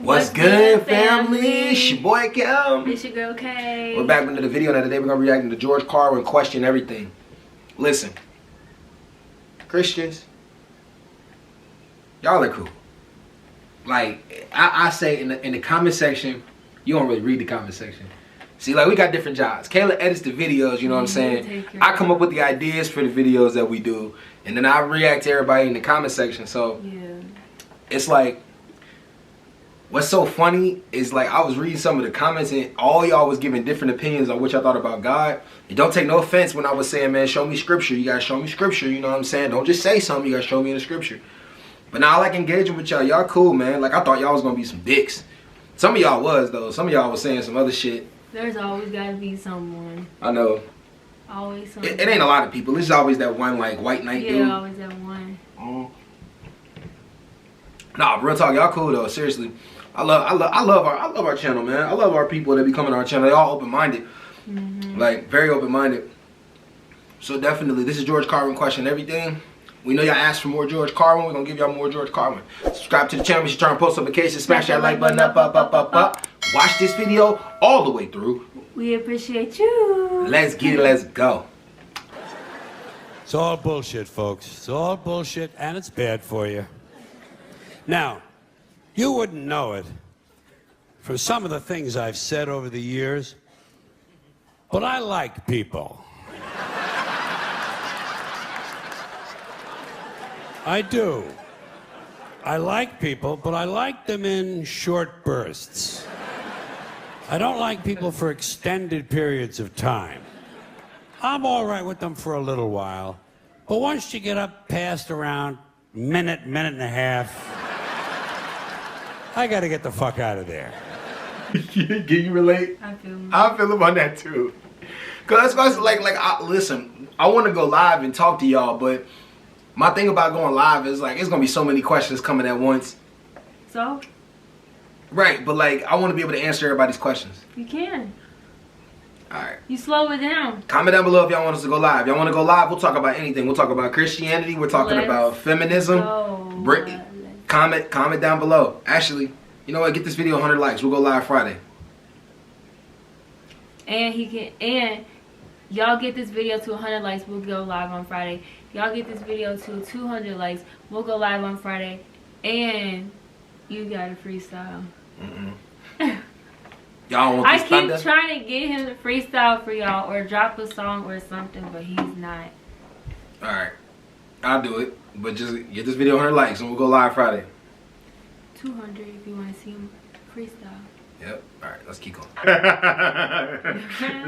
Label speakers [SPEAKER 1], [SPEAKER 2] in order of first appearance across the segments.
[SPEAKER 1] What's good, family? It's your boy Kim.
[SPEAKER 2] It's your girl Kay.
[SPEAKER 1] We're back with another video. Now today we're gonna be reacting to George Carlin, question everything. Listen, Christians, y'all are cool. Like I say in the comment section, you don't really read the comment section. See, like we got different jobs. Kayla edits the videos, you know what I'm saying? I come up with the ideas for the videos that we do, and then I react to everybody in the comment section. So yeah, it's like, what's so funny is like I was reading some of the comments and all y'all was giving different opinions on what y'all thought about God. And don't take no offense when I was saying, man, show me scripture. You gotta show me scripture, you know what I'm saying? Don't just say something, you gotta show me in the scripture. But now I like engaging with y'all. Y'all cool, man. Like I thought y'all was gonna be some dicks. Some of y'all was though. Some of y'all was saying some other shit.
[SPEAKER 2] There's always gotta be someone.
[SPEAKER 1] I know.
[SPEAKER 2] Always someone.
[SPEAKER 1] It ain't a lot of people. It's always that one like white knight dude.
[SPEAKER 2] Yeah, always that one.
[SPEAKER 1] Nah, real talk, y'all cool though. Seriously. I love our channel, man. I love our people that be coming to our channel. They all open-minded. Like, very open-minded. So definitely, this is George Carlin question everything. We know y'all asked for more George Carlin. We're gonna give y'all more George Carlin. Subscribe to the channel. Make sure you turn on post notifications. Smash that like button up. Watch this video all the way through.
[SPEAKER 2] We appreciate you.
[SPEAKER 1] Let's get it. Let's go.
[SPEAKER 3] It's all bullshit, folks. It's all bullshit, and it's bad for you. Now, you wouldn't know it from some of the things I've said over the years, but I like people. I do. I like people, but I like them in short bursts. I don't like people for extended periods of time. I'm all right with them for a little while, but once you get up past around minute and a half, I gotta get the fuck out of there.
[SPEAKER 1] Can you relate? I feel about that too. Cause that's like listen, I want to go live and talk to y'all, but my thing about going live is like it's gonna be so many questions coming at once.
[SPEAKER 2] So?
[SPEAKER 1] Right, but like I want to be able to answer everybody's questions.
[SPEAKER 2] You can.
[SPEAKER 1] Alright.
[SPEAKER 2] You slow it down.
[SPEAKER 1] Comment down below if y'all want us to go live. Y'all want to go live? We'll talk about anything. We'll talk about Christianity. We're talking about feminism. Comment down below. Actually, you know what? Get this video 100 likes. We'll go live Friday.
[SPEAKER 2] And y'all get this video to 100 likes. We'll go live on Friday. Y'all get this video to 200 likes. We'll go live on Friday. And you got a freestyle.
[SPEAKER 1] Y'all want this
[SPEAKER 2] thunder? I keep trying to get him to freestyle for y'all or drop a song or something, but he's not.
[SPEAKER 1] Alright. I'll do it. But just get this video 100 likes and we'll go live Friday.
[SPEAKER 2] 200 if you want to see him freestyle.
[SPEAKER 1] Yep. Alright, let's keep going.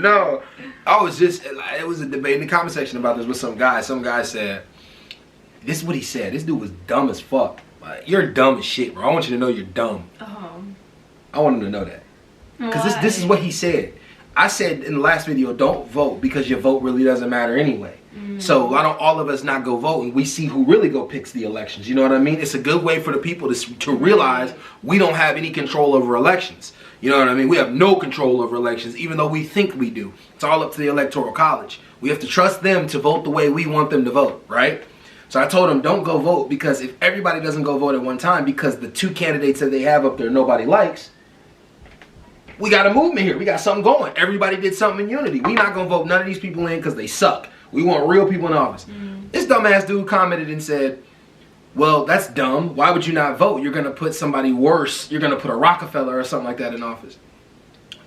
[SPEAKER 1] No. I was just, it was a debate in the comment section about this with some guy. Some guy said, this is what he said. This dude was dumb as fuck. Like, you're dumb as shit, bro. I want you to know you're dumb. I want him to know that. Because this is what he said. I said in the last video, don't vote because your vote really doesn't matter anyway. So why don't all of us not go vote and we see who really go picks the elections? You know what I mean? It's a good way for the people to realize we don't have any control over elections. You know what I mean? We have no control over elections, even though we think we do. It's all up to the Electoral College. We have to trust them to vote the way we want them to vote, right? So I told them, don't go vote, because if everybody doesn't go vote at one time because the two candidates that they have up there nobody likes, we got a movement here. We got something going. Everybody did something in unity. We not going to vote none of these people in because they suck. We want real people in office. This dumbass dude commented and said, well, that's dumb. Why would you not vote? You're going to put somebody worse. You're going to put a Rockefeller or something like that in office.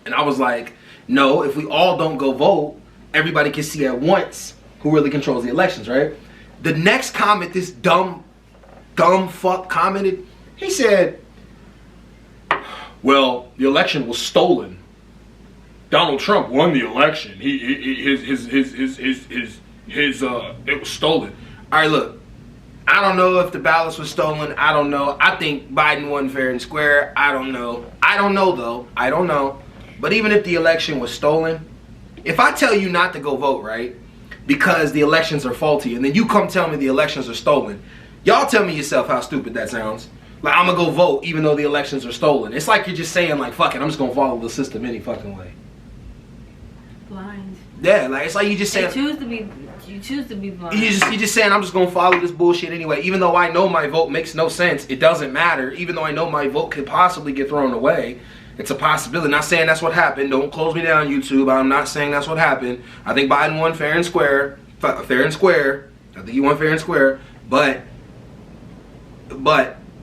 [SPEAKER 1] And I was like, no, if we all don't go vote, everybody can see at once who really controls the elections, right? The next comment this dumb fuck commented, he said, well, the election was stolen. Donald Trump won the election. It was stolen. All right, look. I don't know if the ballots were stolen. I don't know. I think Biden won fair and square. I don't know. I don't know though. I don't know. But even if the election was stolen, if I tell you not to go vote, right, because the elections are faulty, and then you come tell me the elections are stolen, y'all tell me yourself how stupid that sounds. Like, I'm gonna go vote even though the elections are stolen. It's like you're just saying, like, fuck it, I'm just gonna follow the system any fucking way.
[SPEAKER 2] Blind.
[SPEAKER 1] Yeah, like, it's like you just saying.
[SPEAKER 2] They choose to be You choose to be blind.
[SPEAKER 1] You just saying I'm just gonna follow this bullshit anyway, even though I know my vote makes no sense. It doesn't matter. Even though I know my vote could possibly get thrown away, it's a possibility. Not saying that's what happened. Don't close me down, YouTube. I'm not saying that's what happened. I think Biden won fair and square. Fair and square. I think he won fair and square. But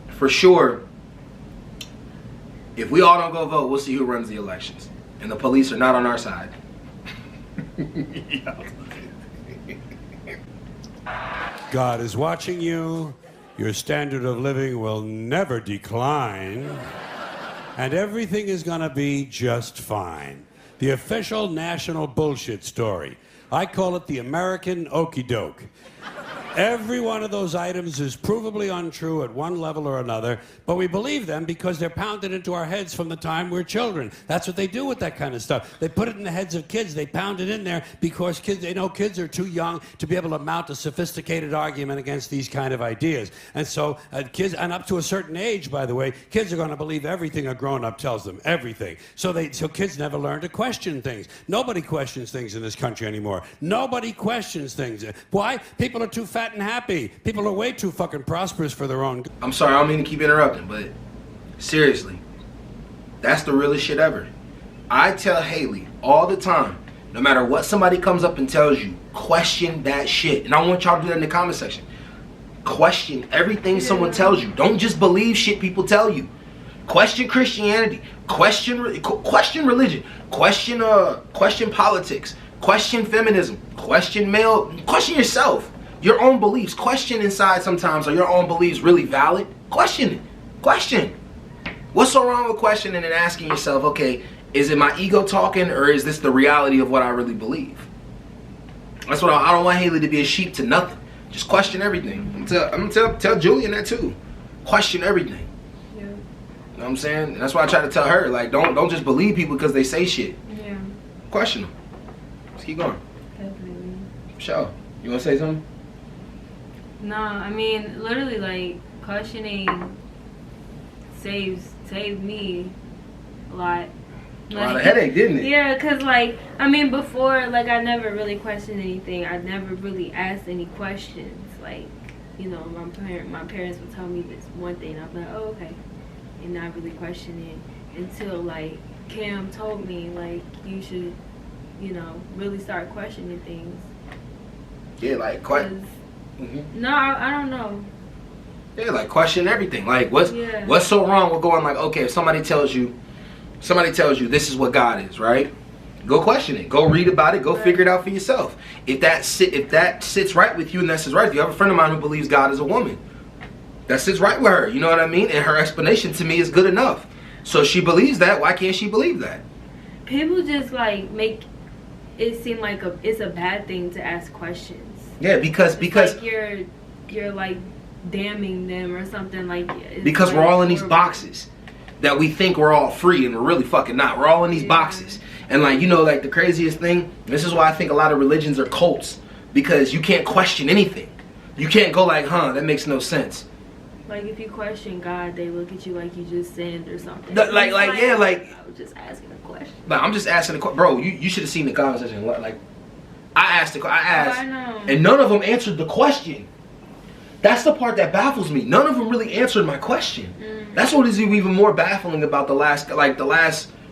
[SPEAKER 1] for sure, if we all don't go vote, we'll see who runs the elections. And the police are not on our side.
[SPEAKER 3] God is watching you. Your standard of living will never decline. And everything is going to be just fine. The official national bullshit story. I call it the American okey doke. Every one of those items is provably untrue at one level or another, but we believe them because they're pounded into our heads from the time we're children. That's what they do with that kind of stuff. They put it in the heads of kids. They pound it in there because they know kids are too young to be able to mount a sophisticated argument against these kind of ideas. And so kids, and up to a certain age, by the way, kids are going to believe everything a grown-up tells them, everything. So kids never learn to question things. Nobody questions things in this country anymore. Nobody questions things. Why? People are too fat and happy. People are way too fucking prosperous for their own.
[SPEAKER 1] I'm sorry, I don't mean to keep interrupting, but seriously, that's the realest shit ever. I tell Haley all the time, no matter what somebody comes up and tells you, question that shit. And I want y'all to do that in the comment section. Question everything someone tells you. Don't just believe shit people tell you. Question Christianity. Question religion. Question politics. Question feminism. Question yourself. Your own beliefs. Question inside sometimes, are your own beliefs really valid? Question it. Question. What's so wrong with questioning and asking yourself, okay, is it my ego talking or is this the reality of what I really believe? That's what I don't want Haley to be a sheep to nothing. Just question everything. I'm gonna tell Julian that too. Question everything. Yeah. You know what I'm saying? And that's why I try to tell her, like, don't just believe people because they say shit.
[SPEAKER 2] Yeah.
[SPEAKER 1] Question them. Let's keep going.
[SPEAKER 2] Definitely.
[SPEAKER 1] Sure. You wanna say something?
[SPEAKER 2] No, I mean, literally, like, questioning saved me a lot.
[SPEAKER 1] A lot of headache, didn't it?
[SPEAKER 2] Yeah, because, like, I mean, before, like, I never really questioned anything. I never really asked any questions. Like, you know, my parents would tell me this one thing, and I'm like, oh, okay. And not really questioning until, like, Cam told me, like, you should, you know, really start questioning things.
[SPEAKER 1] Yeah, like,
[SPEAKER 2] No, I don't know.
[SPEAKER 1] Yeah, like question everything. Like what's so wrong with going like, okay, if somebody tells you this is what God is, right? Go question it. Go read about it. Go figure it out for yourself. If that sits right with you and that sits right with you, I have a friend of mine who believes God is a woman. That sits right with her. You know what I mean? And her explanation to me is good enough. So she believes that. Why can't she believe that?
[SPEAKER 2] People just like make it seem like it's a bad thing to ask questions.
[SPEAKER 1] Yeah, because
[SPEAKER 2] like you're like damning them or something like.
[SPEAKER 1] Because
[SPEAKER 2] like
[SPEAKER 1] we're all in these boxes that we think we're all free and we're really fucking not. We're all in these boxes. And like, you know, like the craziest thing, this is why I think a lot of religions are cults, because you can't question anything. You can't go like, huh, that makes no sense.
[SPEAKER 2] Like if you question God, they look at you like you just sinned or something.
[SPEAKER 1] Like I
[SPEAKER 2] was just asking a question.
[SPEAKER 1] Like I'm just asking a question, bro. You should have seen the conversation. Like I asked,
[SPEAKER 2] I know.
[SPEAKER 1] And none of them answered the question. That's the part that baffles me. None of them really answered my question. That's what is even more baffling about the last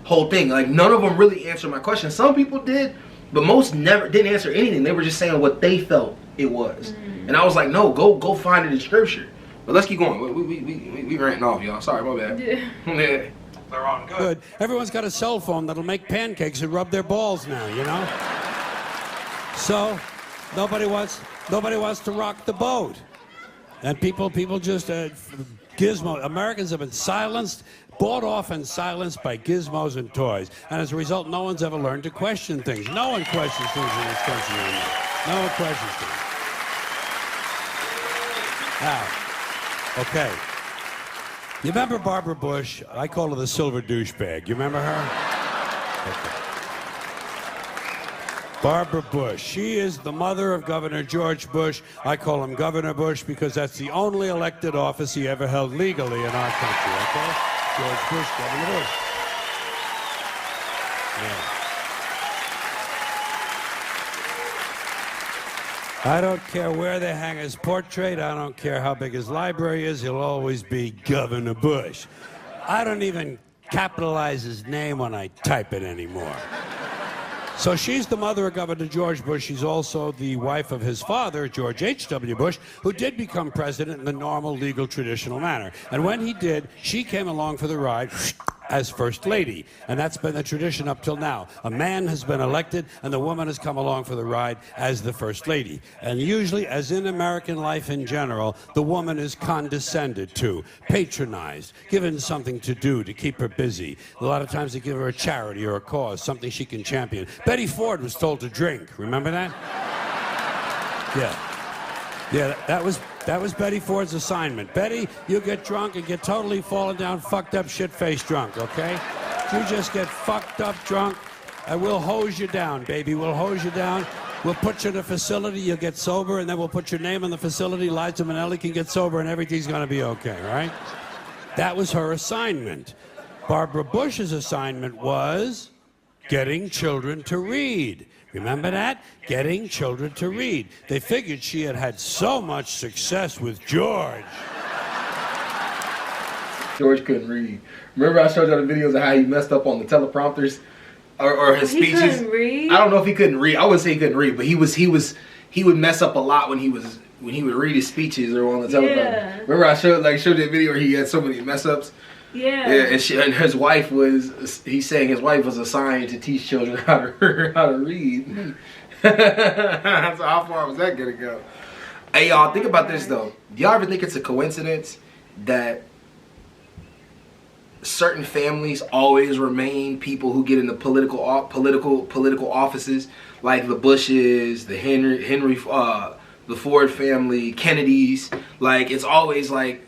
[SPEAKER 1] whole thing. Like none of them really answered my question. Some people did, but most never didn't answer anything. They were just saying what they felt it was. And I was like, no, go find it in scripture. But let's keep going. We ranting off, y'all. Sorry, my bad. Yeah.
[SPEAKER 3] They're on good. Everyone's got a cell phone that'll make pancakes and rub their balls now, you know? So nobody wants to rock the boat. And people just gizmo. Americans have been bought off and silenced by gizmos and toys. And as a result, no one's ever learned to question things. No one questions things in this country anymore. No one questions things. Now, okay. You remember Barbara Bush? I call her the silver douchebag. You remember her? Okay. Barbara Bush. She is the mother of Governor George Bush. I call him Governor Bush because that's the only elected office he ever held legally in our country, okay? George Bush, Governor Bush. Yeah. I don't care where they hang his portrait. I don't care how big his library is. He'll always be Governor Bush. I don't even capitalize his name when I type it anymore. So she's the mother of Governor George Bush. She's also the wife of his father, George H.W. Bush, who did become president in the normal, legal, traditional manner. And when he did, she came along for the ride as First Lady. And that's been the tradition up till now. A man has been elected, and the woman has come along for the ride as the First Lady. And usually, as in American life in general, the woman is condescended to, patronized, given something to do to keep her busy. A lot of times they give her a charity or a cause, something she can champion. Betty Ford was told to drink. Remember that? Yeah, that was Betty Ford's assignment. Betty, you get drunk and get totally fallen down, fucked up, shit-faced drunk, okay? You just get fucked up drunk, and we'll hose you down, baby. We'll hose you down. We'll put you in a facility, you'll get sober, and then we'll put your name in the facility. Liza Minnelli can get sober, and everything's gonna be okay, right? That was her assignment. Barbara Bush's assignment was getting children to read. Remember that? Getting children to read. They figured she had had so much success with George.
[SPEAKER 1] George couldn't read. Remember I showed you the videos of how he messed up on the teleprompters or his speeches?
[SPEAKER 2] He couldn't read?
[SPEAKER 1] I don't know if he couldn't read. I wouldn't say he couldn't read, but he would mess up a lot when he would read his speeches or on the teleprompter.
[SPEAKER 2] Yeah.
[SPEAKER 1] Remember I showed that video where he had so many mess ups?
[SPEAKER 2] Yeah.
[SPEAKER 1] And his wife was, he's saying his wife was assigned to teach children how to read. So how far was that gonna go? Hey y'all, think about this though. Do y'all ever think it's a coincidence that certain families always remain people who get into political offices, like the Bushes, the the Ford family, Kennedys? Like it's always like,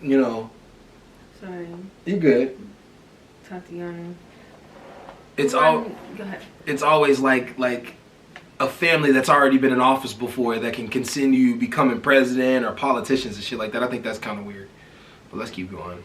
[SPEAKER 1] you know.
[SPEAKER 2] Sorry.
[SPEAKER 1] You good.
[SPEAKER 2] Tatiana.
[SPEAKER 1] It's
[SPEAKER 2] Go ahead.
[SPEAKER 1] It's always like a family that's already been in office before that can continue becoming president or politicians and shit like that. I think that's kind of weird. But let's keep going.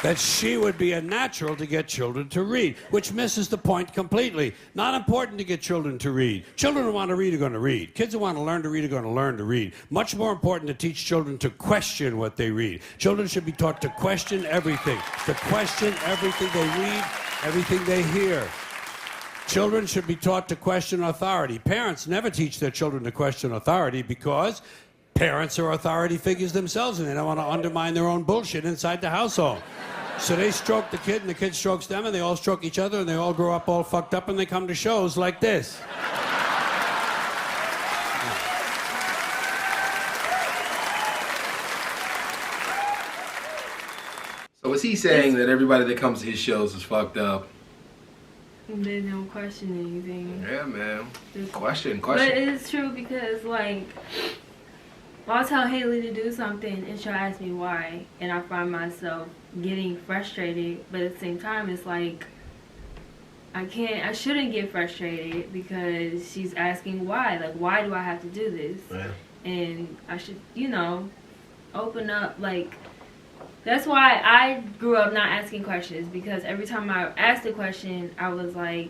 [SPEAKER 3] That she would be a natural to get children to read, which misses the point completely. Not important to get children to read. Children who want to read are going to read. Kids who want to learn to read are going to learn to read. Much more important to teach children to question what they read. Children should be taught to question everything, to question everything they read, everything they hear. Children should be taught to question authority. Parents never teach their children to question authority because parents are authority figures themselves and they don't want to undermine their own bullshit inside the household. So they stroke the kid and the kid strokes them and they all stroke each other and they all grow up all fucked up and they come to shows like this.
[SPEAKER 1] So is he saying that everybody that comes to his shows is fucked up?
[SPEAKER 2] They don't question anything.
[SPEAKER 1] Yeah, man. Question.
[SPEAKER 2] But it's true because, like, I'll tell Haley to do something and she'll ask me why, and I find myself getting frustrated. But at the same time, it's like I shouldn't get frustrated because she's asking why. Like, why do I have to do this? Yeah. And I should, open up. Like, that's why I grew up not asking questions, because every time I asked a question, I was like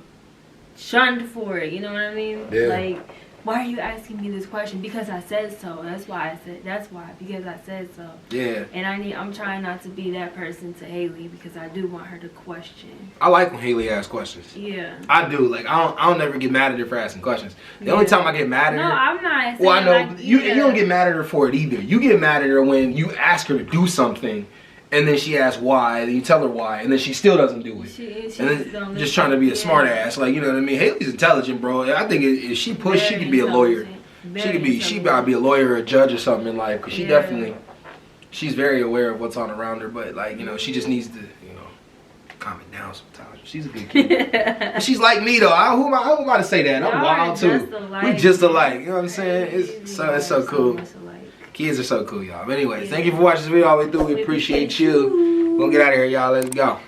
[SPEAKER 2] shunned for it. You know what I mean?
[SPEAKER 1] Yeah.
[SPEAKER 2] Like, why are you asking me this question? Because I said so. That's why I said. That's why. Because I said so.
[SPEAKER 1] Yeah.
[SPEAKER 2] And I'm trying not to be that person to Haley because I do want her to question.
[SPEAKER 1] I like when Haley asks questions.
[SPEAKER 2] Yeah.
[SPEAKER 1] I do. Like I don't never get mad at her for asking questions. The only time I get mad at her.
[SPEAKER 2] No, I'm not.
[SPEAKER 1] Well, I know
[SPEAKER 2] like,
[SPEAKER 1] you don't get mad at her for it either. You get mad at her when you ask her to do something, and then she asks why, and you tell her why, and then she still doesn't do it. She and then just trying to be a smart ass, like, you know what I mean? Haley's intelligent, bro. I think if she pushed, she could be a lawyer. She gotta be a lawyer or a judge or something in life, because she's very aware of what's on around her, but like, she just needs to, calm it down sometimes. She's a good kid. But she's like me though. Who am I to say that? I'm wild too. We just alike. You know what I'm saying? It's so cool. Kids are so cool, y'all. But anyways, thank you for watching this video all the way through. We appreciate you. We're gonna get out of here, y'all. Let's go.